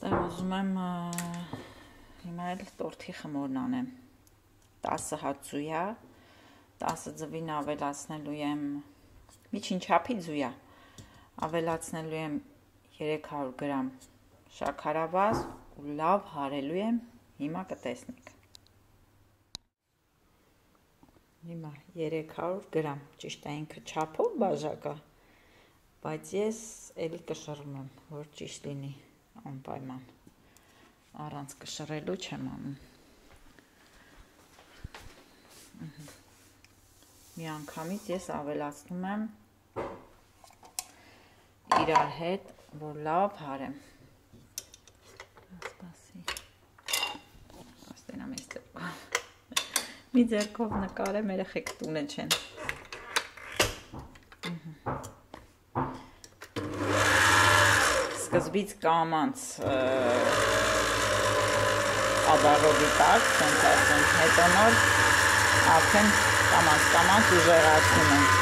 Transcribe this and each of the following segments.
Ստեղ ուզում եմ հիմա էլ տորթի խմորն անեմ 10 հատ ձույա 10 ձվին ավելացնելու եմ միջին չափի ձույա ավելացնելու եմ 300 գրամ շաքարավազ ու լավ հարելու եմ հիմա կտեսնեք հիմա 300 գրամ ճիշտ է ինքը չափով բաժակա բայց ես էլի կշռում եմ որ ճիշտ լինի անպայման առանց կշռելու չեմ անում մի անգամից ես ավելացնում եմ իրար հետ որ լավ հարեմ ասպասի մի ձեռքով նկարեմ երեխեք տունը չեն սկզբից կամանց ադարոդի տակ, սենց ասեմ, հետո նոր արդեն կամանց ուժեղացնում եմ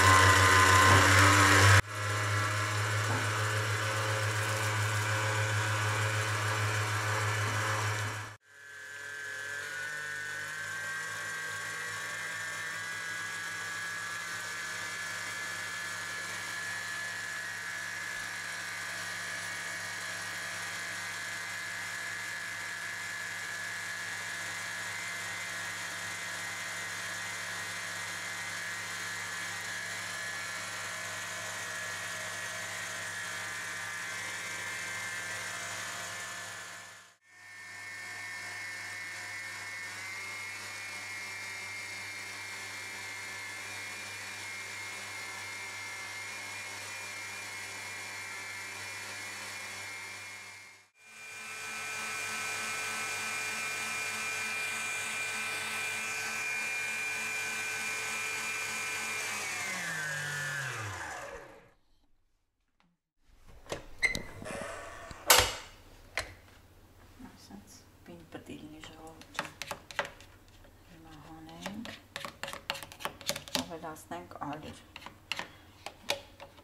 ավելացնենք ալյուր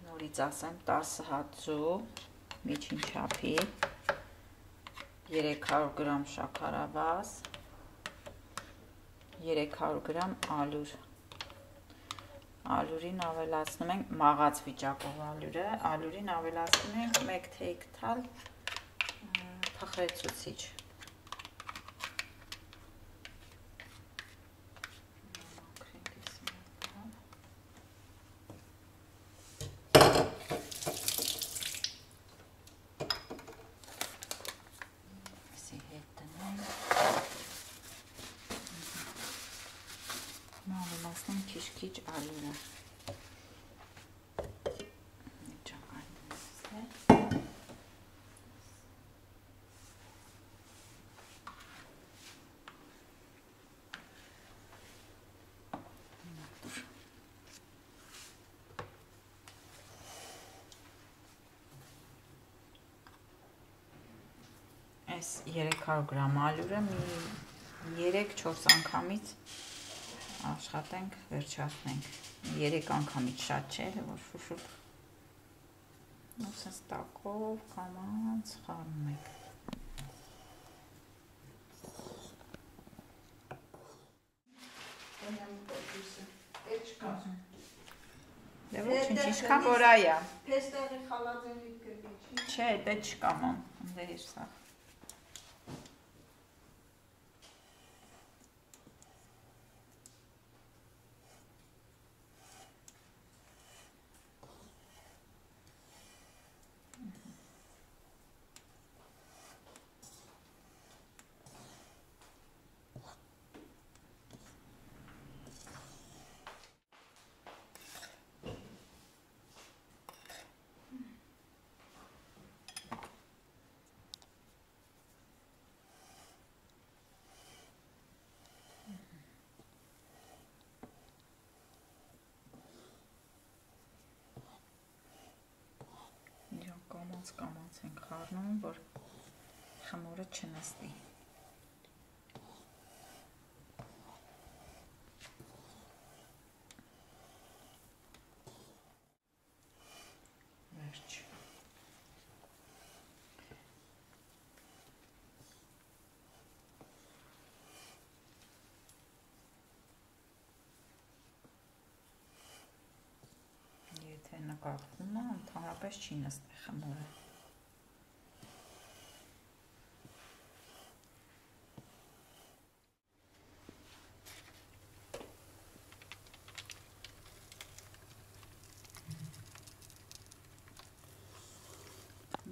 նորից ասեմ 10 հատ ձու միջին չափի 300 գրամ շաքարավազ 300 գրամ ալյուր ալյուրին ավելացնում ենք մաղաց վիճակով ալյուրին ավելացնում ենք 1 թեյք թալ փխրեցուցիչ ավելացնեմ քիչ ալյուրը այս 300 գրամ ալյուրը մի 3-4 անգամից աշխատենք վերջացնենք 3 անգամից շատ չէ որ շուշուկ նույնիսկ տակով կամանց խառնում ենք դե ոչինչ ինչքան որ այա Փեստեղի խալաձենի կրկի չէ դե չկա ման դե իր սա կամանց ենք խառնում, որ խմորը չնստի։ Վերջ։ կախվում է, ընդհանրապես չի նստի խմորը։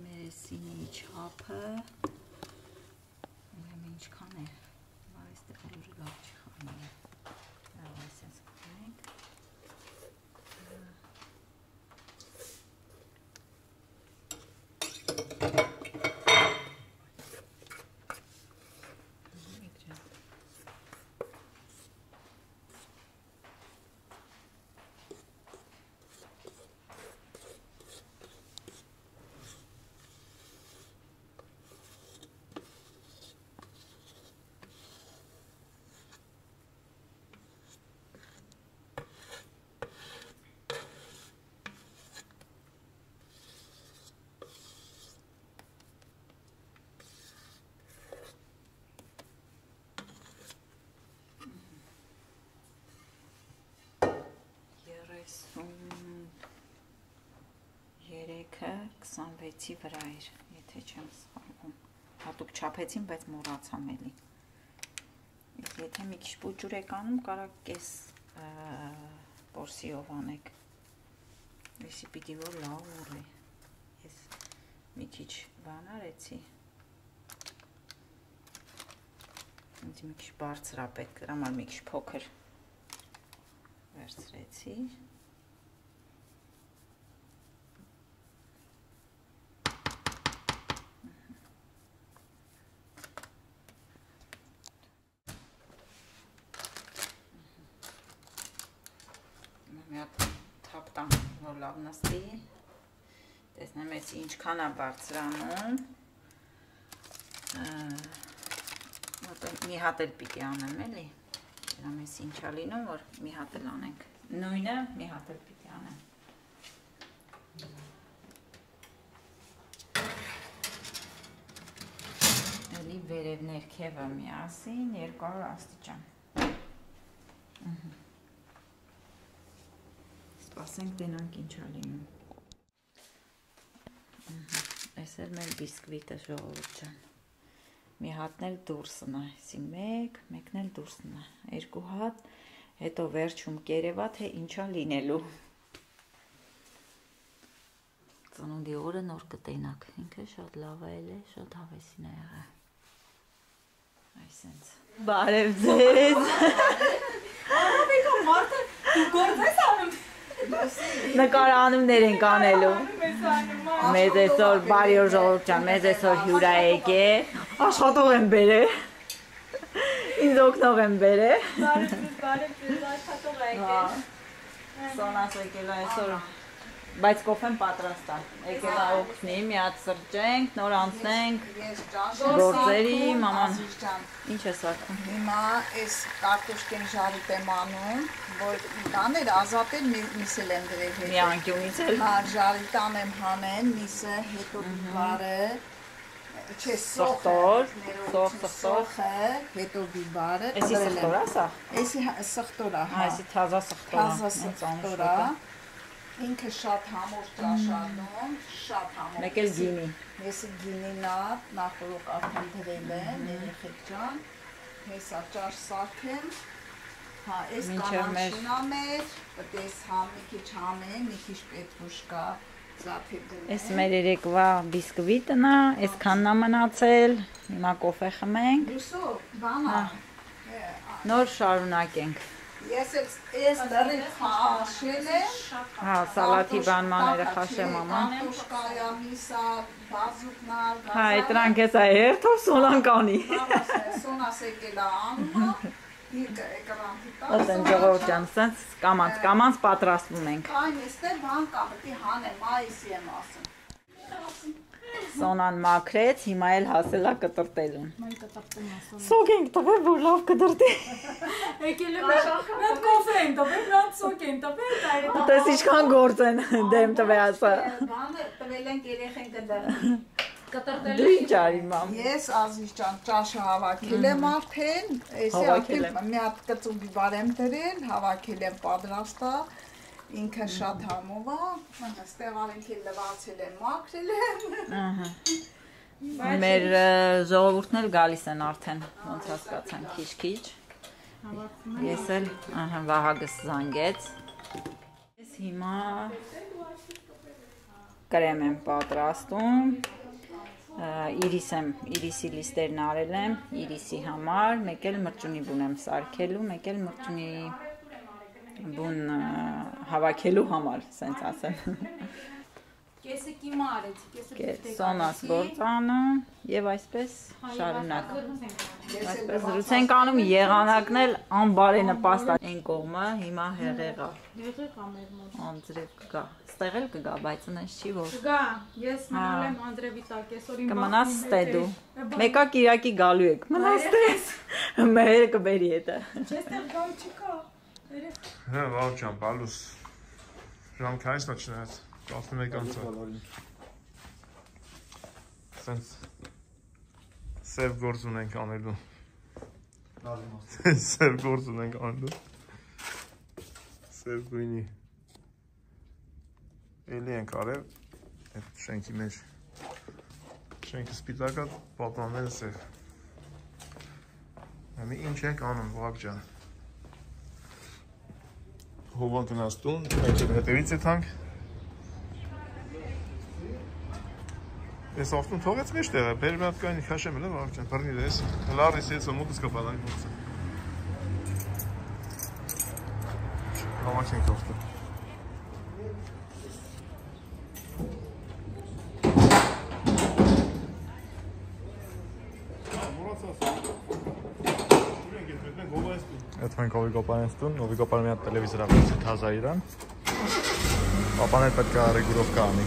Մերեսինի չափը ուրեմն ինչքան է, այս տղերուրը լավ չի խմորը։ Լավ այսպես խմենք։ Երեքը 26-ի վրա էր, եթե չեմ սխալվում։ Հատուկ չափեցին, բայց մոռացամ էլի։ Եթե մի քիչ պուճուր եք անում, կարող կես պորսիով անեք։ Այսի պիտի որ լավ ուռի։ Ես մի քիչ բան արեցի։ Ինձ մի քիչ բարձր է պետք, դրա համար մի քիչ փոքր վերցրեցի։ Մի հատ թափ տամ, որ լավ նստի, տեսնեմ ես ինչքան է բարձրանում, մի հատ էլ պիտի անեմ էլի, դրամ ես ինչ է լինում, որ մի հատ էլ անենք, նույնը մի հատ էլ պիտի անեմ։ Էլի վերև ներքևը միասին 200 աստիճան։ Սպասենք դենանք ինչ է լինում։ Այս էլ մեր բիսկվիտը ժողովուրդ ջան։ Մի հատն էլ դուրսն է, այսի մեկն էլ դուրսն է, 2 հատ, հետո վերջում կերևա, թե ինչ է լինելու։ Ծնունդի օրը նոր կտենակ, ինքը շատ լավ է, շատ հավեսին է եղել։ Այսենց։ Բարև ձեզ։ Արաբիկա մարդը դու գործ ես անում։ Նկարանումներ ենք անելու։ Մեզ այսօր բարի օր ժողովուրդ ջան, մեզ այսօր հյուր է եկել, աշխատող եմ բերել, ինձ օգնող եմ բերել։ Բարև ձեզ, աշխատող է եկել։ Սոնաս եկել է այսօր, բայց կոֆեն պատրաստ է, եկել է օգնի, մի հատ սրճենք, նոր անցնենք գործերի, մաման, ինչ ես արկում։ Հիմա այս կարտոշկեն ժարիտ եմ անում, որ տաներ ազատել միսել եմ դրել հետո։ Մի անկյունից էլ։ Հա, ժարիտան եմ հանեն, միսը, հետո բիբարը, չէ, սոխը, հետո բիբարը։ Էսի սխտոր է սա։ Էսի սխտոր է, հա։ Էսի թազա սխտոր է։ Թազա սխտոր է։ Ինքը շատ համոր ճաշանում, շատ համոր։ Մեկ էլ գինի։ Եսի գինին է, նախորոք արդեն դրել եմ, երեխեք ջան, հեսա ճաշ սարքեմ, հա, ես կանանչին ամեր, պտես համ, մի քիչ համեն, մի քիչ պետրուշկա, զապի դրեմ։ Ես մեր երեկվա բիսկվիտն է, այսքանն է մնացել, հիմա կոֆե խմենք։ Լուսո, բանա։ Նոր շարունակենք։ Ես լրիվ խաշել եմ։ Հա, սալատի բանմաները խաշեմ մաման։ Կարտոշկայա, միսա, բազուկնար, Հա, դրանք ես է հերթով սոնան կանի։ Սոնաս եկել է անունը, էկրանի տա։ Ոտեն ժողովուրդ ջան, սենց կամանց պատրաստվում ենք։ Այն էստեղ բան կա, պետք է հանեմ, այսի եմ ասում։ Սոնան մաքրեց, հիմա էլ հասել է կտրտելուն։ Սոկ ենք տվել, որ լավ կտրտի։ Եկել եմ շատ կոֆե են տվել, շատ սոկ են տվել, Ուտես ինչքան գործ են դեմ տվել ասա։ Բանը տվել ենք երեխենք դրել։ Դու ինչ արի մամ։ Ես Ազիզ ջան ճաշը հավաքել եմ արդեն, էսի արդեն մի հատ կծու բիբար եմ դրել, հավաքել եմ պատրաստա, ինքը շատ համով է, այստեղ ամենքի լվացել են, մաքրել են։ Մեր ժողովուրդն էլ գալիս են արդեն, ոնց հասկացան, քիչ-քիչ։ Ես էլ, Վահագս զանգեց։ Ես հիմա կրեմ եմ պատրաստում, իրիսի լիստերն արել եմ, իրիսի համար, մեկ էլ մրջունի բուն եմ սարքելու, մեկ էլ մրջունի բուն հավաքելու համար, սենց ասեմ։ Կեսը կիմա արեցի, կեսը Սոնաս գործանը և այսպես շարունակ։ Այսպես զրույց ենք անում, եղանակն էլ անբարենպաստ է։ Այն կողմը հիմա հեղեղա։ Հեղեղա մեր մոտ։ Անձրև կգա, ստեղ էլ կգա, բայց ինձ չի որ։ Կգա, ես մնալ եմ Անդրևի տակ, այսօր իմ Կմնաս ստեդու։ Մեկա կիրակի գալու եք, մնաս ստես։ Մերը կբերի հետը։ Չեստեղ գալ չկա։ Հա, վաղջան, բալուս։ Ժամք այս նոչնած, 11 անցա։ Սենց սև գործ ունենք անելու։ Սև գործ ունենք անելու։ Սև գույնի։ Էլի ենք արել, այդ շենքի մեջ։ Շենքը սպիտակա, պատանները սև։ Ամի ինչ ենք անում, վաղջան։ Հովան կնաց տուն, այդ հետևից է թանք։ Ես ավտուն թողեց մեջ տեղը, բեր մի հատ կայնի քաշեմ էլ վաղջան, բռնի դես, լարիս ես մոտս կպալանի մոտս։ Համաք ենք ավտու։ Այդ մենք Հովիգոպանից տուն, Հովիգոպանը մի հատ տելևիզոր ապրեցի թազա իրան։ Պապան էլ պետք է ռեգուրովկա անի։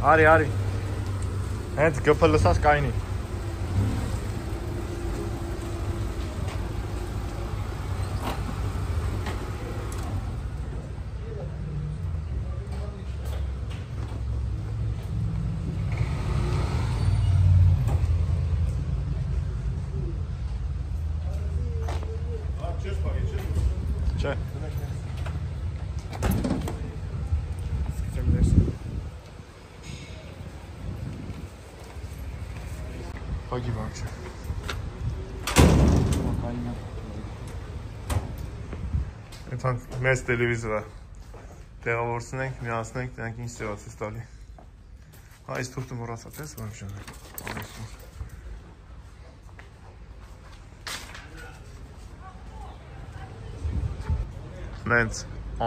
Արի։ Հենց գփը լսած կայնի։ Չէ։ Պագի վաղ չէ։ Էթանք մեծ տելևիզորա տեղավորցնենք, միացնենք, տենանք ինչ ծևաց ես տալի։ Այս թուղթը մորացած ես վաղ չան։ Նենց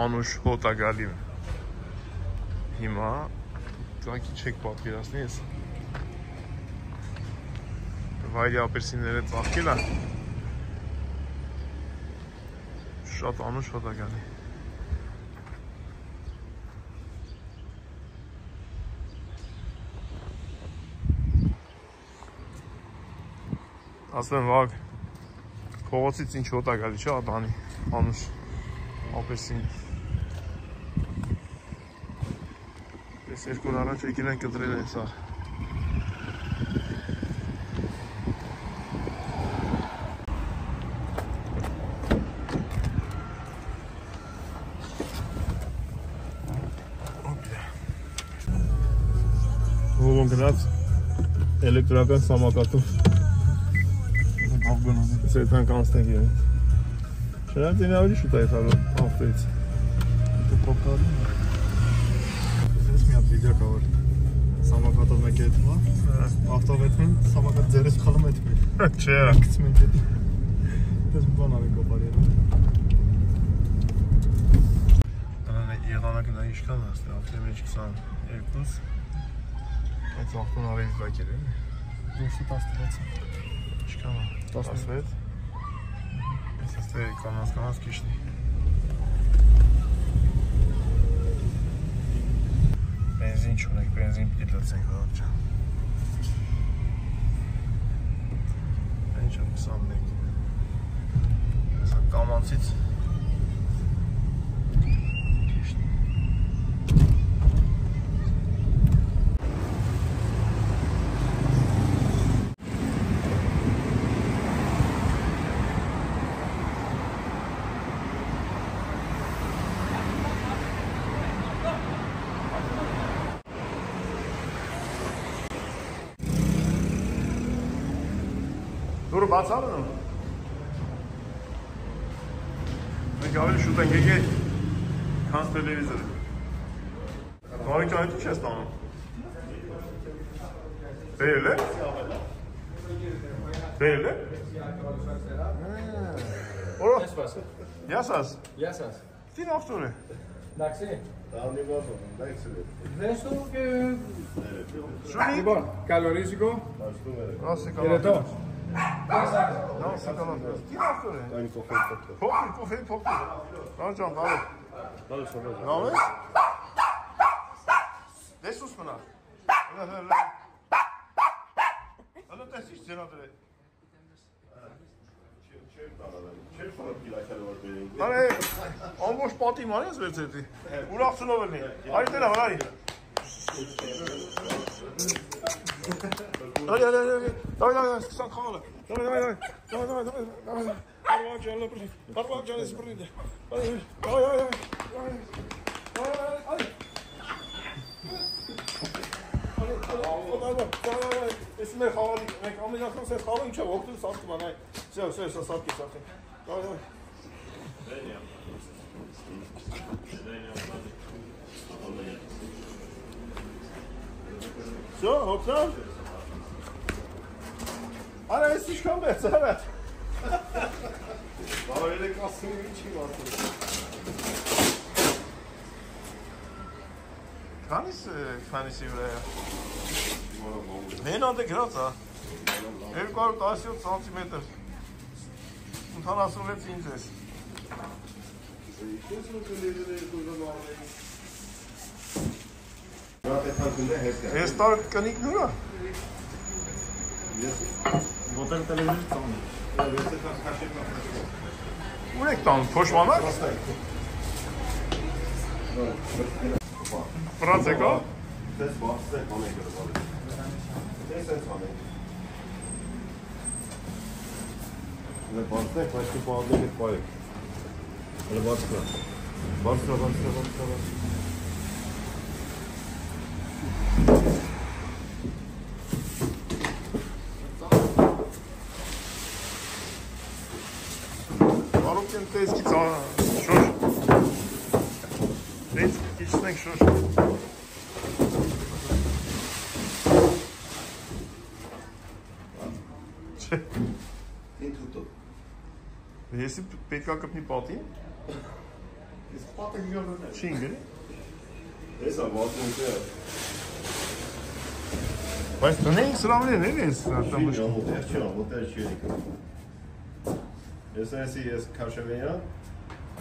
անուշ հոտ է գալի։ Հիմա տղակի չեք պատկերացնի ես։ Վայրի ապերսինները ծաղկել է։ Շատ անուշ հոտ է գալի։ Ասում եմ վաղ փողոցից ինչ հոտ է գալի, չէ՞ բանի, անուշ ապերսին։ Ես երկու առաջ եկել են կտրել են սա։ Հողոն գնաց էլեկտրական սամակատով։ Ես այդանք անցնենք իրեն։ Չնայած ինը ավելի շուտ է ետալու ավտոից։ Ես մի հատ վիդեո կա որ սամակատով մեկ է հետմա, ավտովետմին սամակատ ձերես խալում հետմին։ Չէ։ Կցում ենք հետի։ Դες մի բան արենք օպարի հետ։ Դրանն է եղանակը նա իշքան աստ է, ավտոյի մեջ 22 Այդ ավտոն արևից բակեր են։ Դուրսի 16 Չկան 16 Ես աստե կանաց կիշնի Բենզին չունենք, բենզին պիտի լծենք վաղջան Ինչ Չեմ 21 Սա կամանցից Դուրը բացար ունում Մենք ավելի շուտ ենք եկել քանց տելևիզորը Նարեկ ջան, հետի չես տանում Բերել է? Բերել է? Որո? Յասաս? Յասաս Տին ավտոր է Դաքսի Դավնի բազում, դայքսել է Դեստում կը Շունի? Կալորիզիկո Աստում էր Ասի Երետո կալան Ասի կալան Տին ավտոր է Կային կոխել կոխել Փոքր Ռան ջան, բարև Դալի սովեզ Լավ ես? Դեսուս մնա Հələ տեսիշ ձենադր է Չեր խորդ գիլակել որ բերենք Բարե, ամբոշ պատիմ արի ես վերց հետի Ուրախցունով էլնի Արի տենա, վարարի Դավի, սկսան խաղալը Դավի Բարվակ ջան լպրին Բարվակ ջան ես պրին Դավի Ես մեր խաղալի, մենք ամենական սեզ խաղը ինչ է, ողտում սատկում անայ Սև, սատկի Всё, հոգնան Արա, ես իշխան բերց, արա Բարել եք ասում ինչի վասում Քանիսի վրա է Մենանդ է գրած, 217 սանտիմետր 86 ինչ ես Ես տար կնիքն ուրա Ոտել տելևիզոր ծանր Ուր եք տան, փոշմանակ? Վրած եկա? Դες բացս եք անեք գրվալ Դես ենք անեք Դե բացս եք, բայց կու պահանեք եք պայեք Հələ բացկրա Բացկրա Բարոք են տեսքից շոշ Տեսք կիչնենք շոշ Չէ Ինչ ուտով Եսի պետքա կպնի պատին Ես պատը գյորն է Չի ինգրի Ես ավատում չէ Բայց տնեինք սրավներ էլ ես Ոտեր չի եկը Ես ես քաշևեյա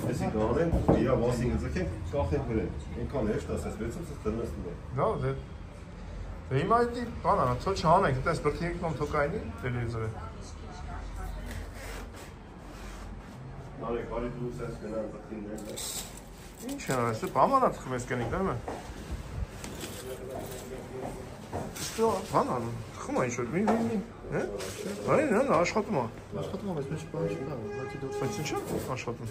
Եսի գանեմ, իրա վասինգը ձգենք, կախենք վրեն Ենքան էշտ ասես, վերցում սս տրնեսնում է Դա, դե հիմա այդի բան անա, թո չհանենք, դես բրթինք նոմ թոկայնի տելևիզորը Նարեք, արի դու սես գնան բրթիններ Ինչ են արես, բամանա թխում ես կենիք, դեմ է Ստո, բան անում, թխում է ինչ-որ, մին, Այն, աշխատում է Աշխատում եմ, ես մեջ բան չկա, Բայց ինչ է աշխատում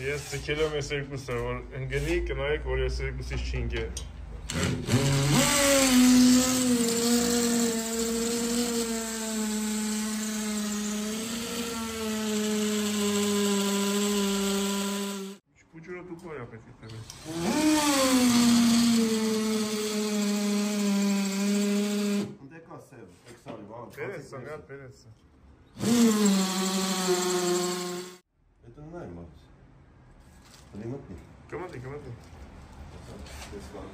Ես ձգել եմ ես երկուսը, որ ընգնի կնայեք, որ ես երկուսից չի ընգե Պուջուրը տուպո է ապետի տևես Դեկա սև, էքսարի բան Պերեսը, մի հատ պերեսը Էտը նա է մատս Տնի մտնի Կմատի Դես բան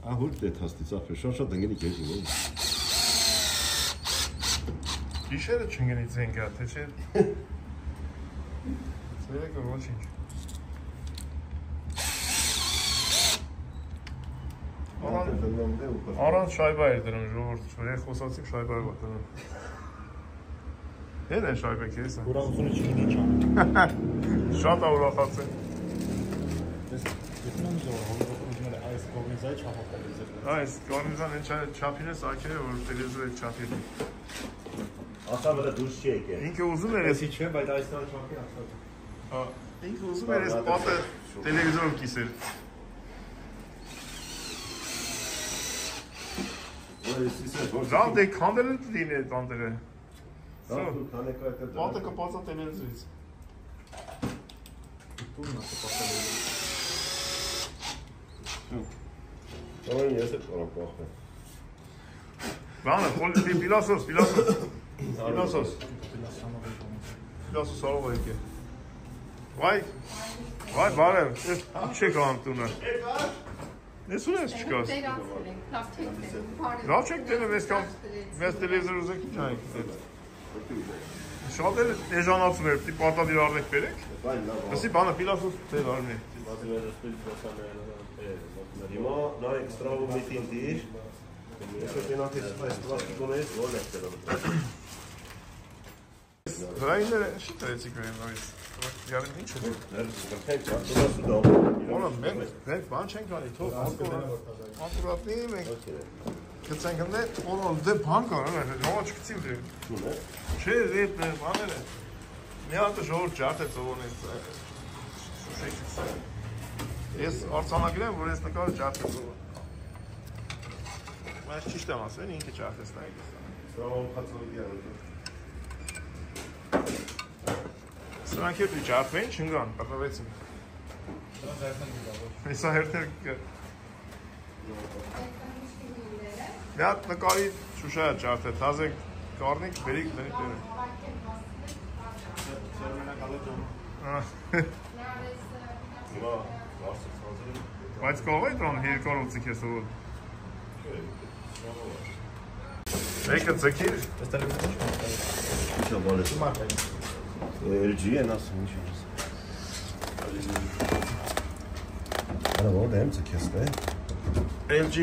Ahurt է թաստից ախր, շատ ընգենի կեզ իմ եմ։ Գիշերը չընգենի ձենգա, թե չէ։ Ձերեկը ոչինչ։ Առանց շայբա էր դրում ժողորդ, երեք խոսացիք շայբա էր դրում։ Հեն են շայբեք ես։ Ուրախությունը չի չան։ Շատ է ուրախած է։ Այս կորնիզայի չափակել է։ Այս կորնիզան են չափին է սակել է, որ տելևիզորի չափին։ Ասա վրա դուրս չի եկել։ Ինքը ուզում էր Էսի չէ, բայց այստեղ չափի ասա։ Ինքը ուզում էր այս պատը տելևիզորով կիսել։ Ժալ դե քանդել են դին է տանտերը։ Պատը կպածա տելևիզորից։ Որն ես է կարող կողմը։ Բանը, պիլասոս։ Պիլասոս արով է եկե։ Վայ, բարև, ես ինչ եք անում տունը։ Ես ու ես չկաս։ Լավ չեք տենը մեզ տելևիզոր ուզեք ինչ անեք։ Շատ էլ էժանացում էր, պիտի պարտադիր առնեք բերեք։ Ասի բանը պիլասոս տեղ արնի։ Հիմա նայեք ստրավու միտին դիր, ես կենակ ես այս պլաստիկոն ես, որն եք դրում։ Դրայինները շի տրեցիք վերին նորից, յարին ինչ է դուր։ Գրթենք, արտոնասու դամ։ Որը մենք բան չենք անի, թող անկուրատնի մենք գծենք ընդ է, որոն դե բան կան, հողա չկցիմ դե։ Չէ, դե բաներ է, մի հատը ժողոր ճարդ է ծովոն ես, շուշեքից։ Ես արցանագիր եմ, որ ես նկարը ճարդ է ծովոն։ Բայց ճիշտ եմ ասում, ինքը ճարդ ես նայք ես։ Սրավով խացովիկի արդ։ Սրանք հետ ճարդվեին, չնգան, պրտավեցին։ Հեսա հերթեր կը։ Մի հատ նկարի շուշայա ճարդ է, թազեք կարնիք, բերիք, դենի տերը։ Բայց կողվ է դրան երկար ուծիք ես ովոդ։ Եկը ձգիր։ Ինչ է բալես։ LG են ասում, ինչ է ասում։ Արա որ դեմ ձգես բե։ LG։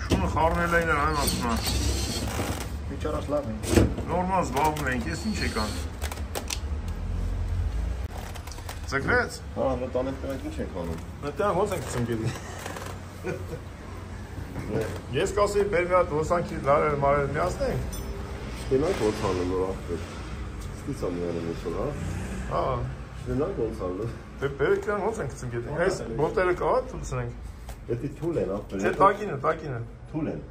Շունը խարնել էին այն ասում է։ Մի ճարաշ լավ են։ Նորմալ զբաղվում ենք, ես ինչ եկան։ Ձգվեց։ Հա, մտանենք դրանք ինչ ենք անում։ Մտան ոնց ենք ծնգելի։ Ես կասեի բեր մի հատ հոսանքի լարեր մարեր միացնենք։ Շտենանք ոնց անում որ աղբեր։ Սկից ամիանում ես որ, հա։ Հա։ Շտենանք ոնց անում։ Դե բերեք դրան ոնց ենք ծնգելի։ Այս բոտերը կա, թուլցնենք։ Դա թուլ են աղբեր։ Չէ, տակինը։ Թուլ են։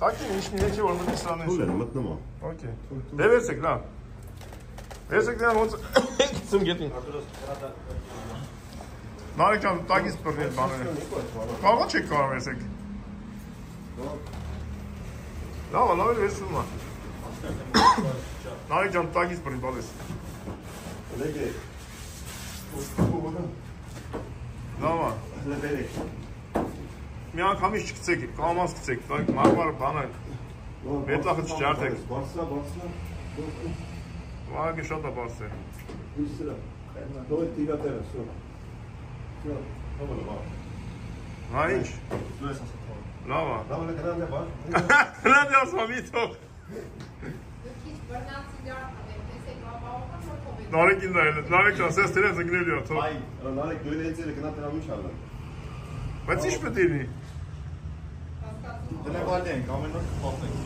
Տակին ինչն եկի որ մտնի սրանից։ Թուլ են, մտնում է։ Okay։ Դե վերցեք, լավ։ Վերցեք դրան ոնց ծնգելի։ Նարեկ ջան, տակից բռնել բաները։ Կարող չեք կարող վերցեք։ Լավ, լավ էլ վերցնում է։ Նարեկ ջան, տակից բռնի բալես։ Լեգե։ Լավ է։ Լեբերեք։ Մի անգամից չգցեք, կամաց գցեք, տակ մարմարը բանը։ Մետախը չջարդեք։ Բարձրա։ Վաղը շատ է բարձր։ Իսրա։ Դոյ տիգատերը, սո։ Հա ինչ։ Լավ է։ Լավ է կնան դե բար։ Կնան դե ասմա մի թող։ Նարեկին դա էլ, նարեկ ջան, սես տերև զգնելի է, թող։ Այ, նարեկ դույն էցերը կնա տնամ ինչ ալը։ Բայց ինչ պետք է լինի։ Դնեվալի ենք, ամեն օր կպատենք։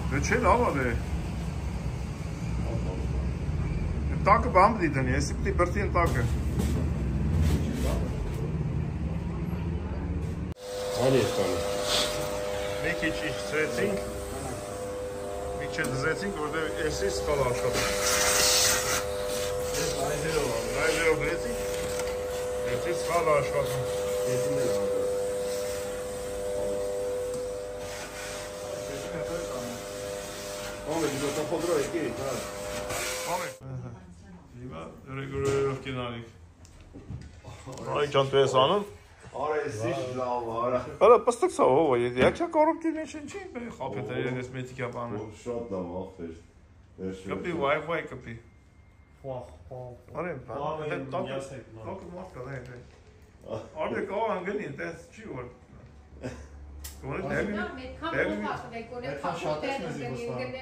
Դե չէ լավ է դե։ Տակը բան պիտի դնի, եսի պիտի բրդի են տակը։ Անի ես կանում։ Մի քիչ իջցրեցինք, մի քիչ դզեցինք, որտեղ եսի սկալ աշխատում։ Ես այդերով Ալա աշխատում։ Ո՞վ է դու փոդրո եկի, հա։ Ամե։ Հիմա ռեգուլարով կինանիկ։ Այ ջան դու ես անում։ Արա էսի լավ, արա։ Արա պստկսա ով է, якча կորուպտիվ ինչի, խապետը ես մետիկա բանը։ Շատ լավ ախր։ Կպի Wi-Fi կպի։ Արա, Արդե կողը անգնի, տես չի որ։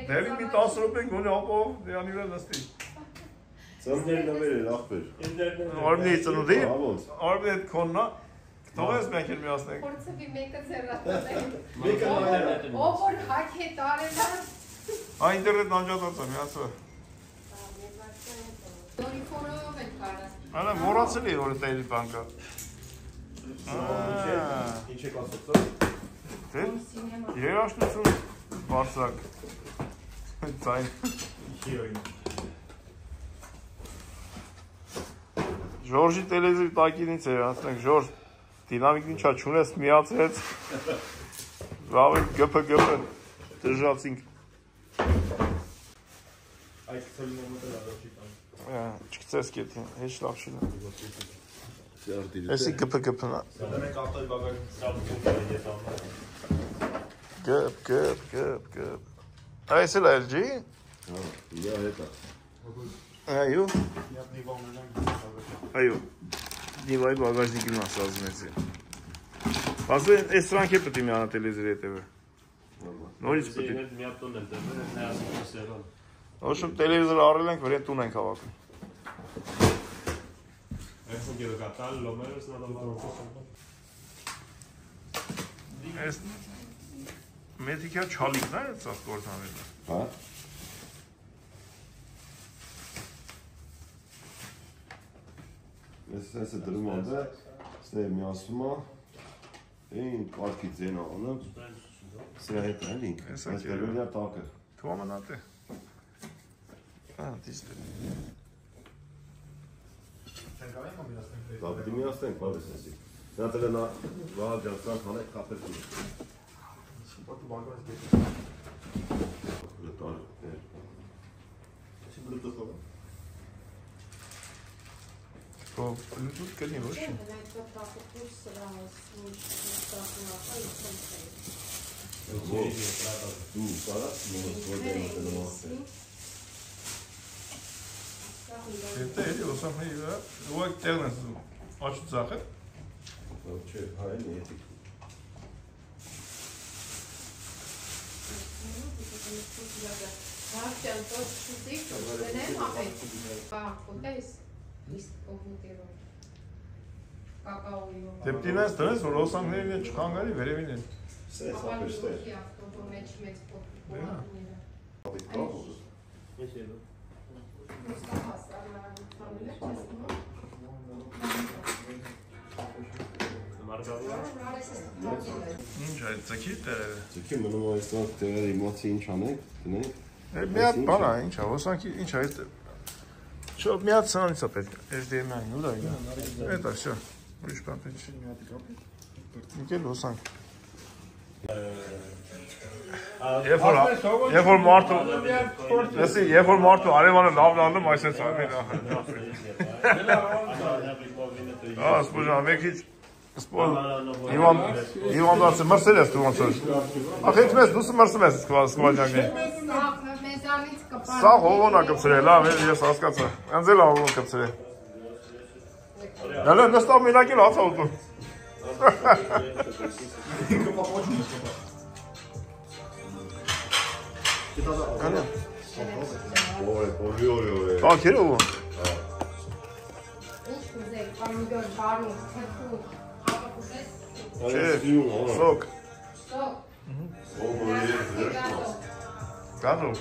Դեպի մի 10 րոպե գոնե ապով դյանի վրա նստի։ Ծննդեր նվեր ախպեր։ Արմի ծնունդի, արմի հետ քոննա, թող ես մենք էլ միացնենք։ Փորձի մեկը ձեռնատանենք։ Մեկը նայել։ Ով որ հաք է տարելա։ Ա ինտերնետ անջատած է, միացա։ Դորիքորով են կարած։ Արա մոռացել էի որ տելի բանկա։ Ինչ եք ասացել։ Դե երաշտություն բարձրակ։ Ձայն։ Ժորժի տելեզրի տակինից էր, ասենք Ժորժ, դինամիկ ինչա չունես միացրեց, լավ ենք գպը դժացինք։ Այդ ցելին մոտել առաջի տան։ Չկցես կետին, հեչ լավ շինը։ Սարդիրը։ Էսի գպը-գպնա։ Դա մենք ավտոյի բագաժին սարքում ենք եթե ամեն։ Գպ։ Այս էլ LG։ Հա, իա հետա։ Այո։ Միատ նիվա ունենք։ Այո։ Նիվայի բագաժնիկին ասազնեցի։ Ասեն, այս սրանք է պետք է միանա տելեզրի հետևը։ Նորից պետք է։ Միատ տուն են դեպել, նայասիք սերան։ Ոչմ տելևիզոր առել ենք, վրեն տուն ենք հավաքում։ Այսօր գերակատալ լոմերս նադալով։ Այս մեթիկա չալիկն է սա գործանելը։ Հա։ Ես դրում եմ դա, ստե միասում է։ Այն կարգի ձեն անում։ Սրա հետ էլի։ Այս դերվելա տակը։ Թու ամանատե։ Ա, դիստե։ Դա պիտի միացնենք, բավես էսի։ Նա տելենա վահալ ջան, սրանք հանեք կապեցում։ Պատու բագաժ դեպի։ Լտար, դեր։ Չի բլութոթով է։ Ո, բլութոթ կլինի, ոչ չի։ Դու կարա, նոմս որ Եթե էլի ոսամնեի վրա, ուղակ տեղն ես աչու ծախ է։ Չէ, հայն է եթիկ։ Հարցյան տոց շուտիկ, դենեն հապետ։ Կոտես, լիստ օգնիտերով։ Կակաոյով։ Դեպտին ես տնես, որ ոսամներին է չխանգարի, վերևին են։ Սես, ապեր ստեր։ Մեծ պոտիկորատները։ Ինչ է դա։ Ինչ այդ ծքի տերերը։ Ձգի մնում այստեղ տեղերը իմացի ինչ անեք, դնենք։ Մի հատ բան է, ինչ է, ոսանքի, ինչ է, Չէ, մի հատ սրանից է պետք, HDMI-ն, ու դա է։ Էդ է, շո, ուրիշ բան պետք չի։ Եկել ոսանք։ Երբ որ մարդու, լսի, երբ որ մարդու արևանը լավն անում, այսպես ամեն սպոժան, մեկ իչ, հիվանդացը մրսել ես դու ոնց որ։ Ախ, ինձ մեզ դուսը մրսում ես սկվաջանգի։ Սա հողոն է կպցրել, ես հասկացա, ընձ էլ հողոն կպցրել։ Հələ նստավ մինակել հացա ուտում։ Տանքերը ու։ Սոկ։ Գազով։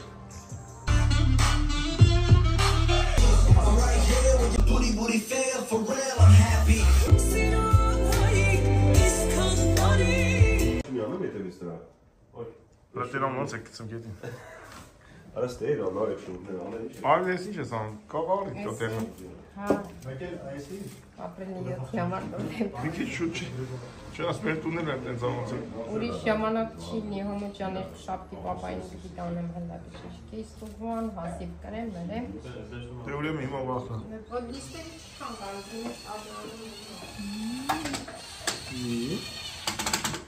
Լատիրան ոնց է կծում գետին։ Արա ստեր անար է շուտն անեն ինչ։ Արդ ես ինչ ես անում, կաղարի տոտեղը։ Հա, Մեկ էլ այսի։ ապրենի 7 ժամանակ ունեմ։ Մի քիչ շուտ չի։ Չէ, ասպեր տունել եմ տենց ամոցը։ Ուրիշ ժամանակ չի լի հոմոջան էր շապտի պապային դիտի տանեմ հնդակի շիշկի ստուգման, հասիվ կրեմ, մերեմ։ Դե ուրեմն հիմա վախա։ Ոտ լիստերի չքան կարող դիմես աբրանում։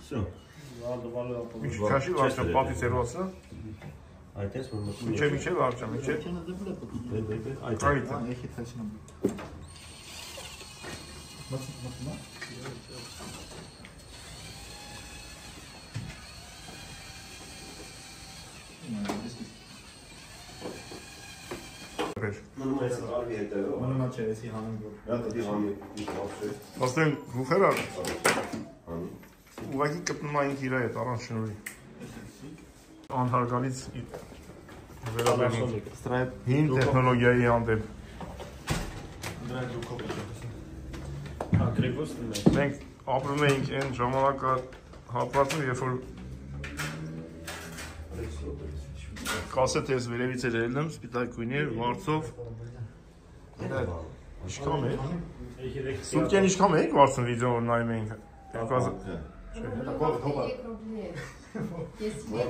Всё։ Ինչ քաշի վարչա պատից երվածը։ Այդ էս որ մտնում։ Միջև վարչա, միջև։ Այդ Այդ։ Ехать хочу. Մնում ես արվի հետևը։ Մնում է չերեսի հանուն գոր։ Դա դի համի իշխապշե։ Աստեն գուխերա Հանի։ ուղղակի կպնում այն իր հետ առանց շնորհի։ Անհարգալից վերաբերում Stripe. հին տեխնոլոգիայի հանդեպ։ Ակրեգոսն է։ Մենք ապրում էինք այն ժամանակահատվածում, երբ որ կասետ ես վերևից էր ելնում, սպիտակ գույնի էր, վարձով։ Ինչքան է։ Սուտկեն ինչքան էիք վարձում վիդեո որ նայում էինք։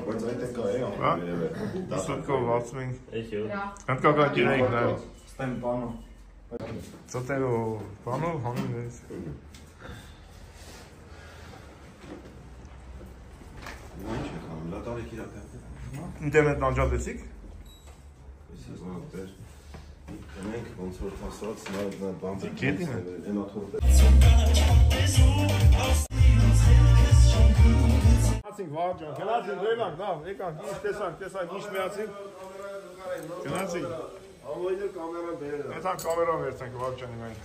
Բայց այդ է կա է ամենևը։ Սուտկով վարձում էինք։ Էհի։ Հնդկական կինոյինք նայում։ Ստեմ բանո։ Ծտերով, բանով հանում ես։ Ինչ է կանում, լատարեք իրական։ Ինտերնետն անջատեցիք։ Ես զոհ դեր։ Մենք ոնց որ ասած նա բանտի Գետին է։ Այն աթորը։ Գնացինք վարջան, գնացինք վերանք, լավ, եկանք, ինչ տեսանք, ինչ միացինք։ Գնացինք։ Ամոյներ կամերան բերել։ Այդան կամերան վերցենք վարջանի մենք։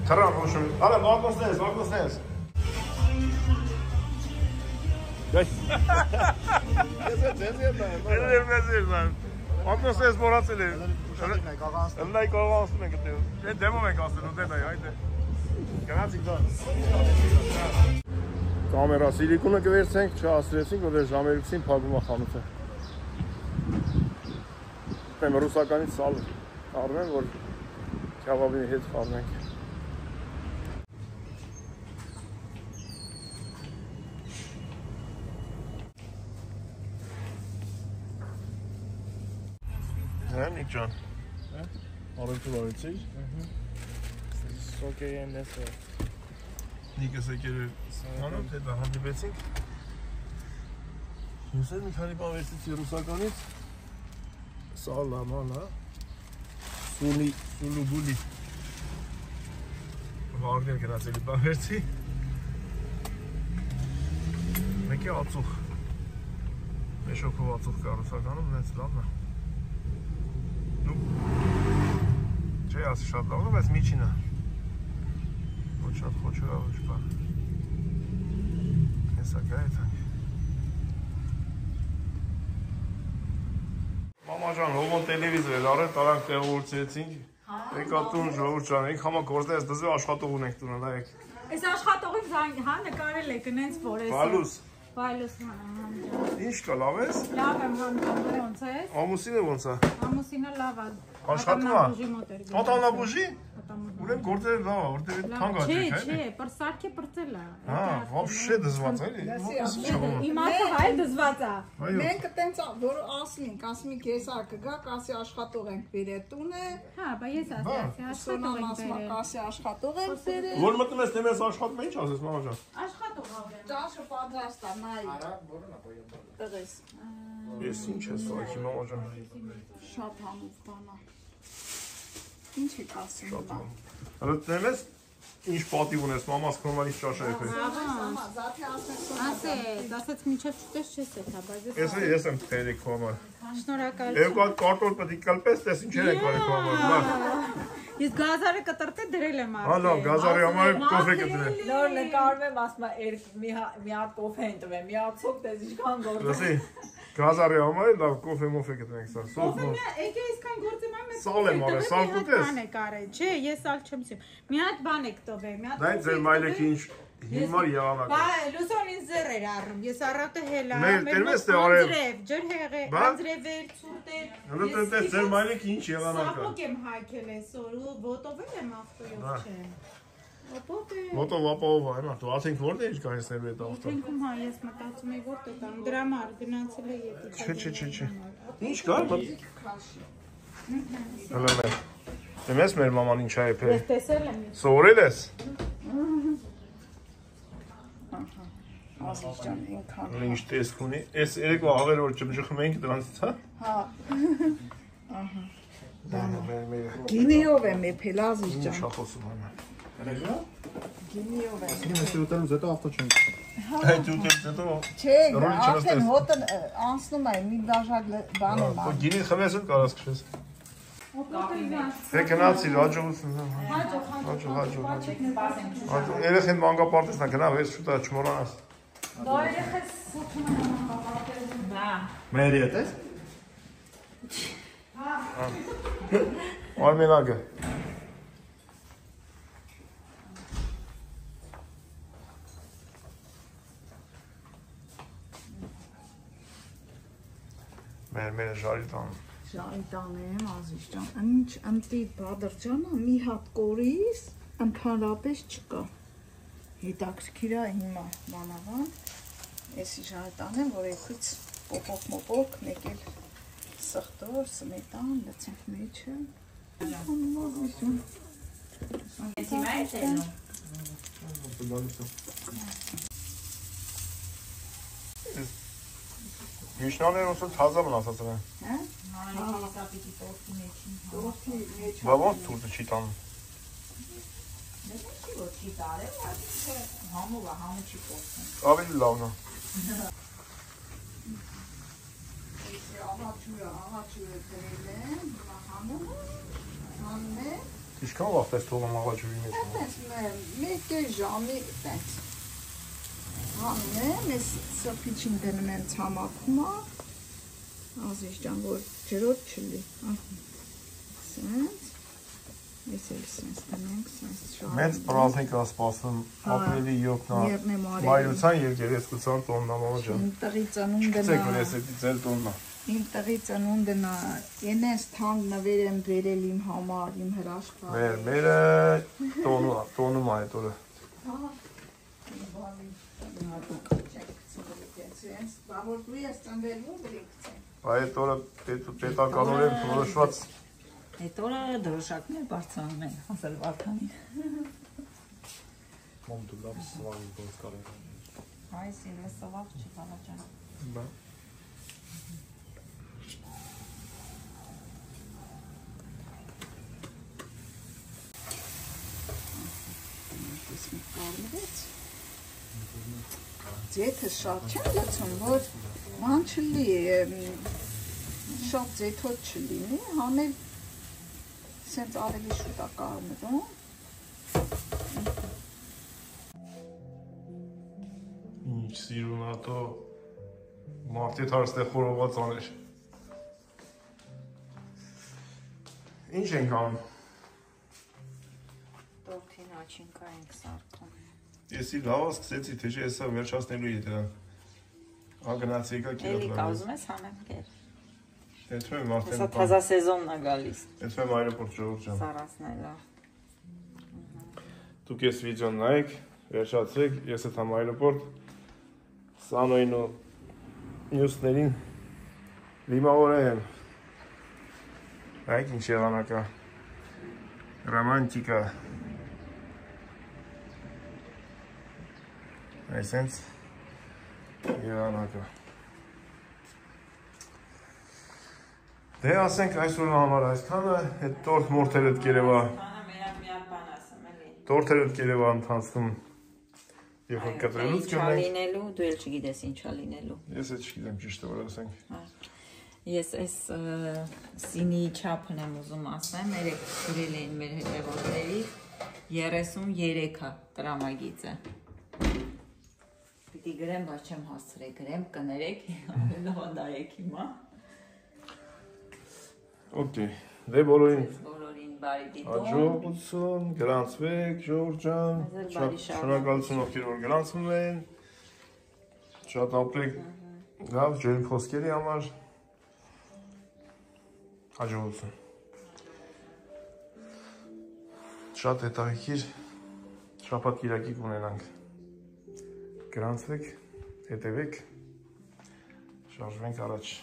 Թրան հոշում, ալը վագոսնես։ Ես է ձեզեր նայեմ։ Վագոսնես մորացել է։ Ըլնայ կողանցում ենք դեպ։ Դեմով ենք ասել, ուտեն այ, այդե։ Գնացինք դա։ Կամերա սիլիկոնը կվերցենք, չհասրեցինք, որ ժամերուցին փակում է խանութը։ Եմ ռուսականից սալ առնեմ, որ քյաբաբի հետ խառնենք։ Նիկ ջան, առույթը վարեցիք։ Սոկեի եմ ես։ Նիկս եկեր հանոտ հետա հանդիպեցինք։ Ես էլ մի քանի բան վերցեցի ռուսականից։ Սալա, մանա, սուլուբուլի վարդեր գնացելի բան վերցի մեկի ացուխ մեշոքով ացուխ կա ռուսականում, նենց լավն է չէ ասի շատ լավն է, բայց միջին է ոչ շատ խոչով է, ոչ բան հեսա գա եթանք Մամաջան, հողոն տելևիզոր էր առել, տարանք տեղորցեցինք, եկա տուն ժողոր ճան, ենք համա գործը ես դզվի աշխատող ունենք տունը, լայեք։ Այս աշխատողի հա նկարել եք, նենց որ ես։ Վայլուս Ինչ կա, լավ ես։ Լավ եմ համջան, ոնց ես։ Ամուսինը ոնց է։ Ամուսինը լավ է։ Աշխատում է։ Ատամնաբուժի։ Ուրեմն գործերը լավ է, որտեղ թանկ աջեք, Չէ, պրսարքի պրծել է։ Հա, вообще դզված էլի։ Իմացը հայ դզված է։ Մենք տենց որ ասլինք, ասմի քեսա կգա, կասի աշխատող ենք բերել տունը։ Հա, բա ես ասի աշխատող ենք բերել։ Կասի աշխատող ենք բերել։ Որ մտնում ես դեմես աշխատում ինչ ասես մամաջան։ Աշխատող աղեմ։ Ճաշը պատրաստ է, նայ։ Տղես։ Ես ինչ ես սակի մամաջան։ Շատ համով բան է։ Ինչ եք ասում հիմա։ Հələ դեմես ինչ պատիվ ունես, մամաս կոնվալից ճաշը եկել։ Զաթի ասես։ Ասեց մինչև չտես չես էթա, բայց Ես եմ թերեք քո համար։ շնորհակալ։ Երկու հատ կարտոլ պետք է կլպես, տես ինչեր եք արել քո համար։ Լավ։ Ես գազարը կտրտե դրել եմ Հա, լավ, գազարի համար կոֆե կտրել։ Նոր նկարում եմ, ասում եմ, մի հատ կոֆե են տվեմ, մի հատ ցոկ, դες ինչքան գործ։ Լսի, գազարի համար լավ կոֆե մոֆե կտրենք սա։ Սոկ մոֆ։ Եկե այսքան գործը մամ ես։ Սալ եմ արել, սալ կուտես։ Բան է կարել, չէ, ես սալ չեմ սիրում։ Մի հատ բան եք տվել, մի հատ։ Դա ձեր մայլեքի ինչ Հիմար եղանակը։ Բա լուսոնին զեր էր առում, ես առատը հելա, Մեր տերում ես թե արև։ անձրև, ջրհեղե, անձրևեր, ցուրտեր։ Հլոտ ձեր մայրիկ ինչ եղանակը։ Սապոկ եմ հայքել այսօր ու ոտովել եմ ավտոյով չեմ։ Ոտով ապահով այն դու ասենք որտե ինչ կանեսնելու այդ ավտո։ Ինքն հա ես մտածում եի որտե տամ, դրա համար գնացել է եկել։ Չէ։ Ինչ կա։ Հələ մեր։ Դեմես մեր մաման ինչ է եփել։ Ես տեսել եմ։ Սովորել ես։ Ազիզջան ինքան։ Ինչ տեսք ունի։ Էս երեկվա հավեր որ ճմճխում էինք դրանից, հա։ Հա։ Ահա։ Մեր Գինիով եմ եփել Ազիզջան։ Ինչ խոսում եմ։ Գինիով եմ։ Ես ուտելուց հետո ավտո չեմ։ Այդ ուտելուց հետո։ Չէ, արդեն հոտը անցնում է, մի բաժակ բան եմ։ Գինի խմես ու կարաս քշես։ Դե գնացի հաջողություն։ Հաջող։ Երեխեն մանկապարտեզն է գնա, ես շուտ չմոռանաս։ Դա երեխես սուտում եմ մանկապարտեզում։ Բա։ Մերի հետ ես։ Արմենագը։ Մեր ժարի տան։ Ժարի տան եմ Ազիզջան, ինչ ընտի բադրջանը մի հատ կորիս ընդհանրապես չկա։ Հետաքրքիր է հիմա մանավան, եսի ժարի տան եմ, որ եկույց պոպոկ մեկ էլ սխտոր, սմետան, լցենք մեջը։ Միշնաները ոնց թազա մնացած են։ Հա? Բա ոնց թուրքը չի տանում։ Ավելի լավն է։ Աղաչուրը դրել եմ, հիմա հանում է։ Ինչքան վաղ ես թողում աղաչուրի մեջ։ Մեկ ժամի տենց։ Հանում եմ, ես սրբիչին դնում եմ ցամաքում, Ազիզջան, որ ջրոտ չլի։ Սենց, ես էլ սենց դնենք, սենց շարում։ Մեծ պրազնիկ է սպասում, ապրիլի 7-նա, մայրության և գերեզգության տոննա մամաջան։ Իմ տղի ծնունդը Չեք որ ես էդի ձեր տոննա։ Իմ տղի ծնունդը ենես թանկ նվեր եմ վերել իմ համար, իմ հրաշքվա։ Մերը տոնում է այդ օրը։ Բա որ դու ես ծնվել ու բրիքցեն։ Այդ օրը պետականորեն որոշված Այդ օրը դրոշակներ բարձրանում են, ասել Վարդանին։ Մոմ դու լավ սվաղի գործ կարել։ Այս ինը սվաղ չի բալաջան։ Բա։ Ձեթը շատ չեմ լցում, որ ման չլի, շատ ձեթոտ չլինի, հանել սենց ավելի շուտ է կարմրում։ Ինչ սիրուն ատո մարդի թարստե խորոված աներ։ Ինչ ենք անում։ Տորթին աչինկա ենք սարքում։ Եսի լավ ասկսեցի, թե չէ եսա վերջացնելու է դրան։ Ագնացի եկա Էլի կիլոգրամ։ կազում ես հանեմ կեր։ Դեթում եմ արդեն։ Հեսա թազա սեզոնն է գալիս։ Դեթում եմ այրոպորտ ժողովուրդ ջան։ Սարասնելա։ Դուք ես վիդեոն նայեք, վերջացրեք, ես հետ համ այրոպորտ Սանոյին ու մյուսներին դիմավորեմ։ Այք ինչ եղանակա։ Ռոմանտիկա։ Այսենց եղանակա։ Դե ասենք այսօր համար այսքանը, հետ տորթ մորթերդ կերևա։ Տորթերդ կերևա ընթանցնում Եվ որ կտրելուց կնենք։ Ինչա լինելու, դու էլ չգիտես ինչա լինելու։ Ես էլ չգիտեմ ճիշտը որ ասենք։ Ես այս սինիի չափն եմ ուզում ասեմ, երեք գրել էին մեր հետևորդների 33-ա տրամագիծը։ Պիտի գրեմ, բայց չեմ հասցրել, գրեմ, կներեք, լավ դարեք հիմա։ Okay, Դե բոլորին բոլորին բարի դիտում։ հաջողություն, գրանցվեք, Ժորժ ջան։ Շնորհակալություն ովքեր որ գրանցվում են։ Շատ ապրեք լավ ջերմ խոսքերի համար։ Հաջողություն։ Շատ հետաքրքիր շաբաթ կիրակի կունենանք։ Գրանցվեք, հետևեք, շարժվենք առաջ։